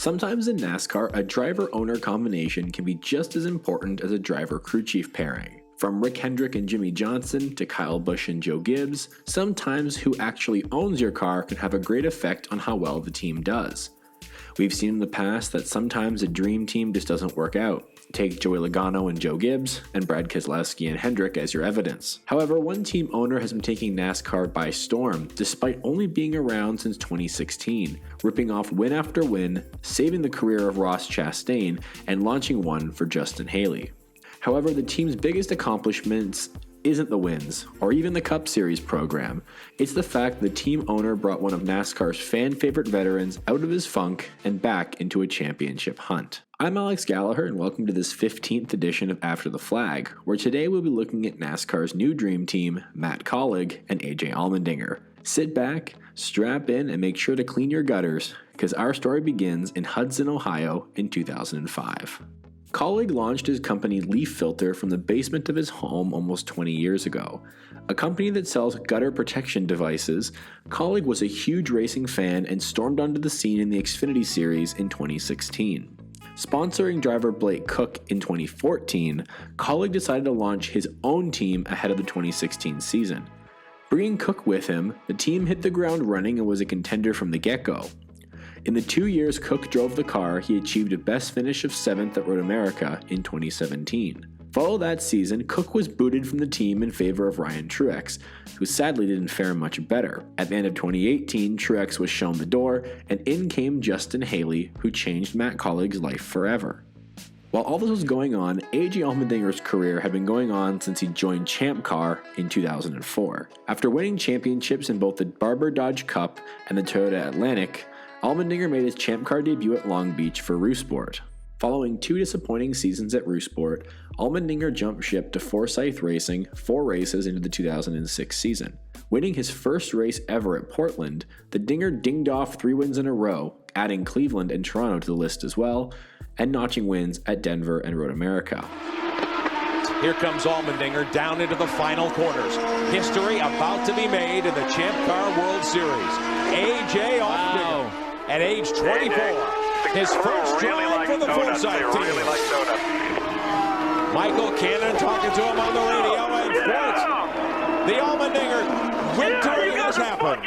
Sometimes in NASCAR, a driver-owner combination can be just as important as a driver-crew chief pairing. From Rick Hendrick and Jimmy Johnson to Kyle Busch and Joe Gibbs, sometimes who actually owns your car can have a great effect on how well the team does. We've seen in the past that sometimes a dream team just doesn't work out. Take Joey Logano and Joe Gibbs, and Brad Keselowski and Hendrick as your evidence. However, one team owner has been taking NASCAR by storm, despite only being around since 2016, ripping off win after win, saving the career of Ross Chastain, and launching one for Justin Haley. However, the team's biggest accomplishments isn't the wins, or even the Cup Series program. It's the fact the team owner brought one of NASCAR's fan-favorite veterans out of his funk and back into a championship hunt. I'm Alex Gallagher, and welcome to this 15th edition of After the Flag, where today we'll be looking at NASCAR's new dream team, Matt Kaulig and A.J Allmendinger. Sit back, strap in, and make sure to clean your gutters, because our story begins in Hudson, Ohio in 2005. Kaulig launched his company Leaf Filter from the basement of his home almost 20 years ago. A company that sells gutter protection devices, Kaulig was a huge racing fan and stormed onto the scene in the Xfinity Series in 2016. Sponsoring driver Blake Cook in 2014, Kaulig decided to launch his own team ahead of the 2016 season. Bringing Cook with him, the team hit the ground running and was a contender from the get-go. In the 2 years Cook drove the car, he achieved a best finish of 7th at Road America in 2017. Follow that season, Cook was booted from the team in favor of Ryan Truex, who sadly didn't fare much better. At the end of 2018, Truex was shown the door, and in came Justin Haley, who changed Matt Kaulig's life forever. While all this was going on, A.J Allmendinger's career had been going on since he joined Champ Car in 2004. After winning championships in both the Barber Dodge Cup and the Toyota Atlantic, Allmendinger made his Champ Car debut at Long Beach for Roush Sport. Following 2 disappointing seasons at Roush Sport, Allmendinger jumped ship to Forsyth Racing 4 races into the 2006 season. Winning his first race ever at Portland, the Dinger dinged off 3 wins in a row, adding Cleveland and Toronto to the list as well, and notching wins at Denver and Road America. Here comes Allmendinger down into the final corners. History about to be made in the Champ Car World Series. A.J. Allmendinger. At age 24, his first drive for the Forsyth team. Michael Cannon talking to him on the radio, and sports. The Allmendinger victory has happened.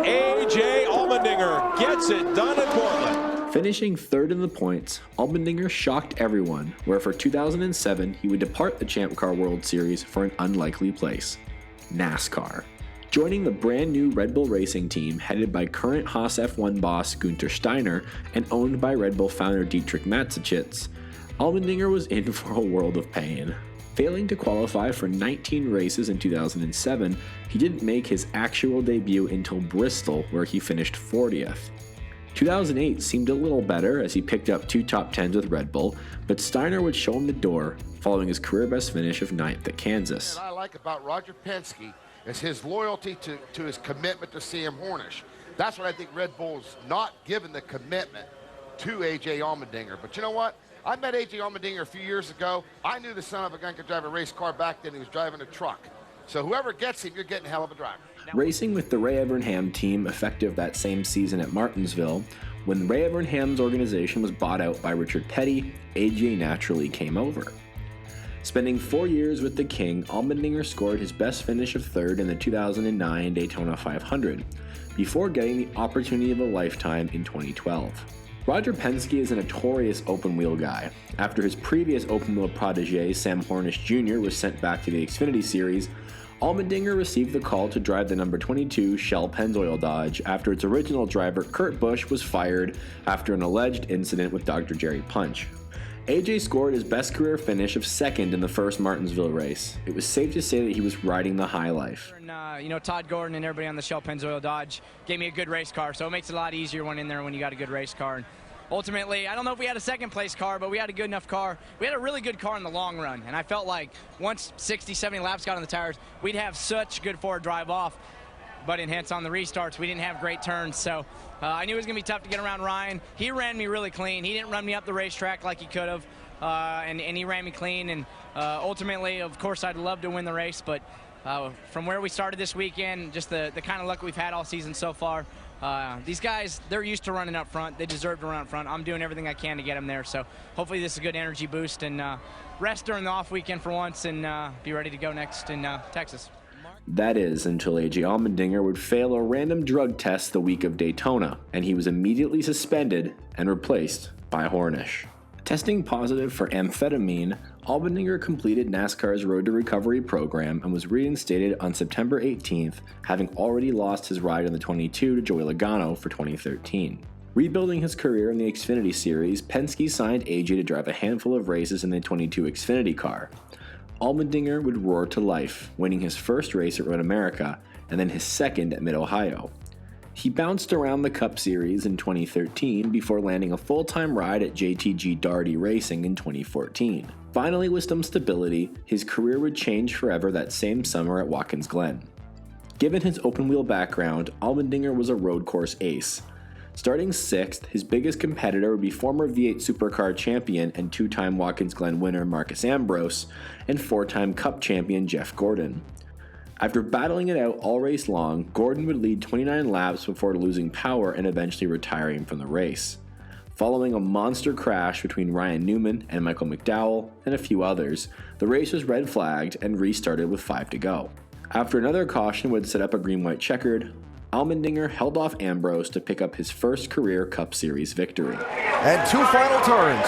A.J. Allmendinger gets it done at Portland. Finishing 3rd in the points, Allmendinger shocked everyone, where for 2007 he would depart the Champ Car World Series for an unlikely place, NASCAR. Joining the brand new Red Bull Racing team headed by current Haas F1 boss Günther Steiner and owned by Red Bull founder Dietrich Mateschitz, Allmendinger was in for a world of pain. Failing to qualify for 19 races in 2007, he didn't make his actual debut until Bristol, where he finished 40th. 2008 seemed a little better as he picked up 2 top 10s with Red Bull, but Steiner would show him the door, following his career best finish of 9th at Kansas. What I like about Roger Penske is his loyalty to his commitment to Sam Hornish. That's what I think Red Bull's not given the commitment to A.J. Allmendinger. But you know what? I met A.J. Allmendinger a few years ago. I knew the son of a gun could drive a race car back then. He was driving a truck. So whoever gets him, you're getting a hell of a driver. Racing with the Ray Evernham team effective that same season at Martinsville, when Ray Evernham's organization was bought out by Richard Petty, A.J. naturally came over. Spending 4 years with the King, Allmendinger scored his best finish of 3rd in the 2009 Daytona 500, before getting the opportunity of a lifetime in 2012. Roger Penske is a notorious open-wheel guy. After his previous open-wheel protege, Sam Hornish Jr., was sent back to the Xfinity Series, Allmendinger received the call to drive the number 22 Shell Pennzoil Dodge after its original driver Kurt Busch was fired after an alleged incident with Dr. Jerry Punch. A.J. scored his best career finish of 2nd in the first Martinsville race. It was safe to say that he was riding the high life. Todd Gordon and everybody on the Shell Pennzoil Dodge gave me a good race car, so it makes it a lot easier when in there when you got a good race car. And ultimately, I don't know if we had a 2nd place car, but we had a good enough car. We had a really good car in the long run, and I felt like once 60, 70 laps got on the tires, we'd have such good forward drive off. But hence on the restarts, we didn't have great turns, so I knew it was going to be tough to get around Ryan. He ran me really clean. He didn't run me up the racetrack like he could have, and he ran me clean. And ultimately, of course, I'd love to win the race, but from where we started this weekend, just the kind of luck we've had all season so far, These guys, they're used to running up front. They deserve to run up front. I'm doing everything I can to get them there. So hopefully this is a good energy boost and rest during the off weekend for once and be ready to go next in Texas. That is, until A.J. Allmendinger would fail a random drug test the week of Daytona, and he was immediately suspended and replaced by Hornish. Testing positive for amphetamine, Allmendinger completed NASCAR's Road to Recovery program and was reinstated on September 18th, having already lost his ride in the 22 to Joey Logano for 2013. Rebuilding his career in the Xfinity Series, Penske signed AJ to drive a handful of races in the 22 Xfinity car. Allmendinger would roar to life, winning his first race at Road America and then his second at Mid-Ohio. He bounced around the Cup Series in 2013 before landing a full-time ride at JTG Daugherty Racing in 2014. Finally, with some stability, his career would change forever that same summer at Watkins Glen. Given his open-wheel background, Allmendinger was a road course ace. Starting 6th, his biggest competitor would be former V8 Supercar champion and 2-time Watkins Glen winner Marcus Ambrose and 4-time Cup champion Jeff Gordon. After battling it out all race long, Gordon would lead 29 laps before losing power and eventually retiring from the race. Following a monster crash between Ryan Newman and Michael McDowell and a few others, the race was red flagged and restarted with 5 to go. After another caution would set up a green-white checkered, Allmendinger held off Ambrose to pick up his first career Cup Series victory. And 2 final turns.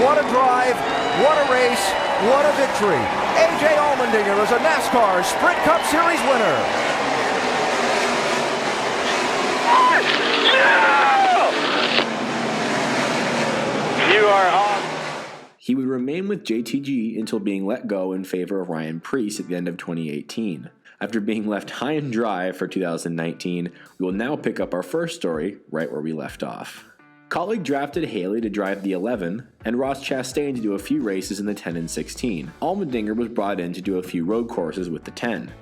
What a drive, what a race, what a victory. A.J. Allmendinger is a NASCAR Sprint Cup Series winner. You are on. He would remain with JTG until being let go in favor of Ryan Preece at the end of 2018. After being left high and dry for 2019, we will now pick up our first story right where we left off. Kaulig drafted Haley to drive the 11, and Ross Chastain to do a few races in the 10 and 16. Allmendinger was brought in to do a few road courses with the 10.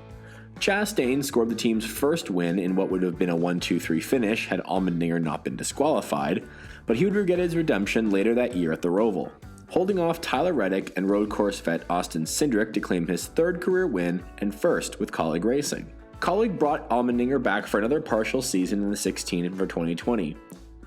Chastain scored the team's first win in what would have been a 1-2-3 finish had Allmendinger not been disqualified, but he would get his redemption later that year at the Roval, holding off Tyler Reddick and road course vet Austin Cindric to claim his third career win and first with Kaulig Racing. Kaulig brought Allmendinger back for another partial season in the 16 and for 2020.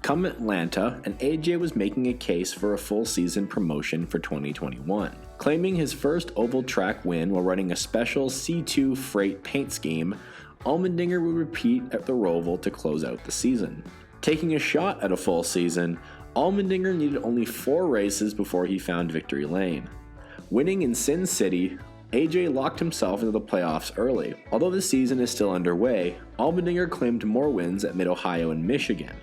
Come Atlanta, and AJ was making a case for a full season promotion for 2021. Claiming his first oval track win while running a special C2 freight paint scheme, Allmendinger would repeat at the Roval to close out the season. Taking a shot at a full season, Allmendinger needed only 4 races before he found victory lane. Winning in Sin City, AJ locked himself into the playoffs early. Although the season is still underway, Allmendinger claimed more wins at Mid-Ohio and Michigan,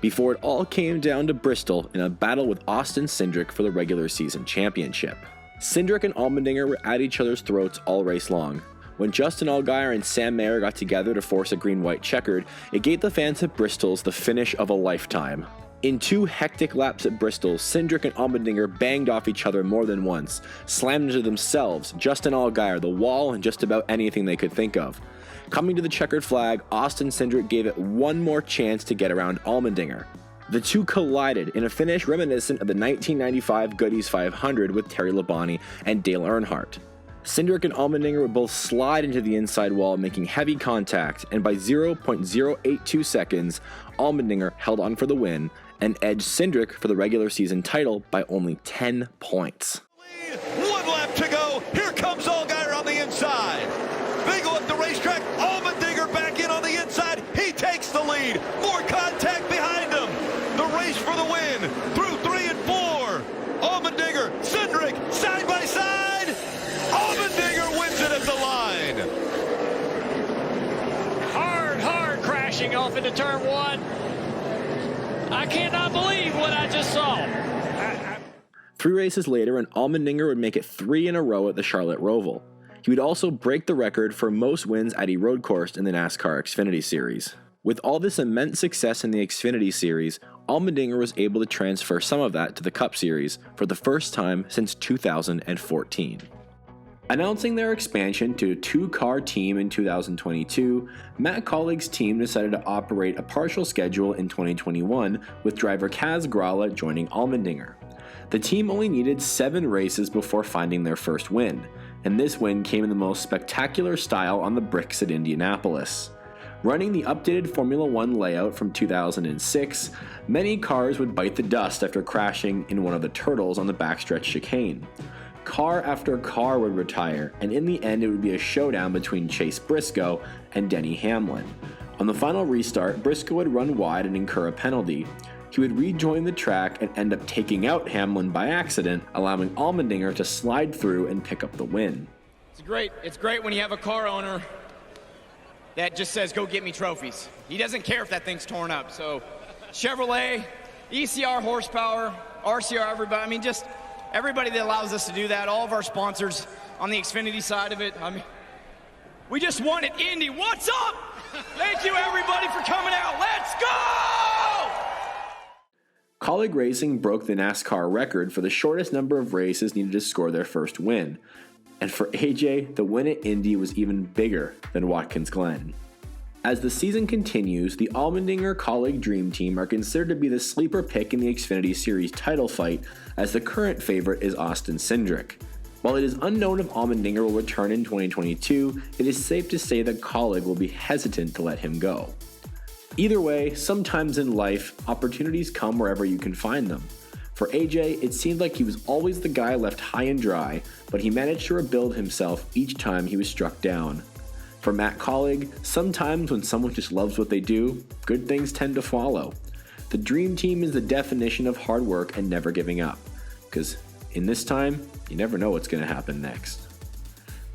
before it all came down to Bristol in a battle with Austin Cindric for the regular season championship. Cindric and Allmendinger were at each other's throats all race long. When Justin Allgaier and Sam Mayer got together to force a green-white checkered, it gave the fans at Bristol's the finish of a lifetime. In 2 hectic laps at Bristol, Cindric and Allmendinger banged off each other more than once, slammed into themselves, Justin Allgaier, the wall, and just about anything they could think of. Coming to the checkered flag, Austin Cindric gave it one more chance to get around Allmendinger. The two collided in a finish reminiscent of the 1995 Goodies 500 with Terry Labonte and Dale Earnhardt. Cindric and Allmendinger would both slide into the inside wall, making heavy contact, and by 0.082 seconds, Allmendinger held on for the win and edged Cindric for the regular season title by only 10 points. 1 lap to go. Here comes Allgaier on the inside. They go up the racetrack. Allmendinger back in on the inside. He takes the lead. More contact behind him. The race for the win through 3 and 4. Allmendinger, Cindric, side by side. Allmendinger wins it at the line. Hard crashing off into turn 1. I cannot believe what I just saw. 3 races later, and Allmendinger would make it 3 in a row at the Charlotte Roval. He would also break the record for most wins at a road course in the NASCAR Xfinity Series. With all this immense success in the Xfinity Series, Allmendinger was able to transfer some of that to the Cup Series for the first time since 2014. Announcing their expansion to a 2-car team in 2022, Matt Kaulig's team decided to operate a partial schedule in 2021 with driver Kaz Grala joining Allmendinger. The team only needed 7 races before finding their first win, and this win came in the most spectacular style on the bricks at Indianapolis. Running the updated Formula One layout from 2006, many cars would bite the dust after crashing in one of the turtles on the backstretch chicane. Car after car would retire, and in the end it would be a showdown between Chase Briscoe and Denny Hamlin. On the final restart, Briscoe would run wide and incur a penalty. He would rejoin the track and end up taking out Hamlin by accident, allowing Allmendinger to slide through and pick up the win. It's great when you have a car owner that just says, go get me trophies. He doesn't care if that thing's torn up. So Chevrolet, ECR horsepower, RCR, everybody, I mean, just everybody that allows us to do that, all of our sponsors on the Xfinity side of it. I mean, we just won at Indy. What's up? Thank you, everybody, for coming out. Let's go! Kaulig Racing broke the NASCAR record for the shortest number of races needed to score their first win. And for AJ, the win at Indy was even bigger than Watkins Glen. As the season continues, the Allmendinger Kaulig Dream Team are considered to be the sleeper pick in the Xfinity Series title fight, as the current favorite is Austin Cindric. While it is unknown if Allmendinger will return in 2022, it is safe to say that Kaulig will be hesitant to let him go. Either way, sometimes in life, opportunities come wherever you can find them. For AJ, it seemed like he was always the guy left high and dry, but he managed to rebuild himself each time he was struck down. For Matt Kaulig, sometimes when someone just loves what they do, good things tend to follow. The Dream Team is the definition of hard work and never giving up, because in this time, you never know what's going to happen next.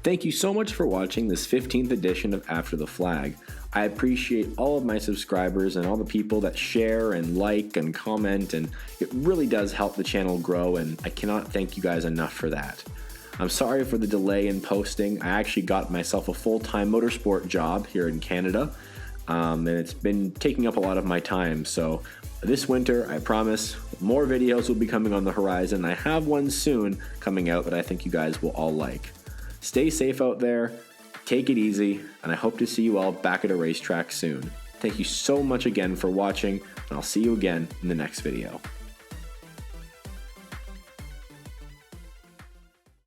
Thank you so much for watching this 15th edition of After the Flag. I appreciate all of my subscribers and all the people that share and like and comment, and it really does help the channel grow, and I cannot thank you guys enough for that. I'm sorry for the delay in posting. I actually got myself a full-time motorsport job here in Canada, and it's been taking up a lot of my time, so this winter, I promise, more videos will be coming on the horizon. I have one soon coming out that I think you guys will all like. Stay safe out there, take it easy, and I hope to see you all back at a racetrack soon. Thank you so much again for watching, and I'll see you again in the next video.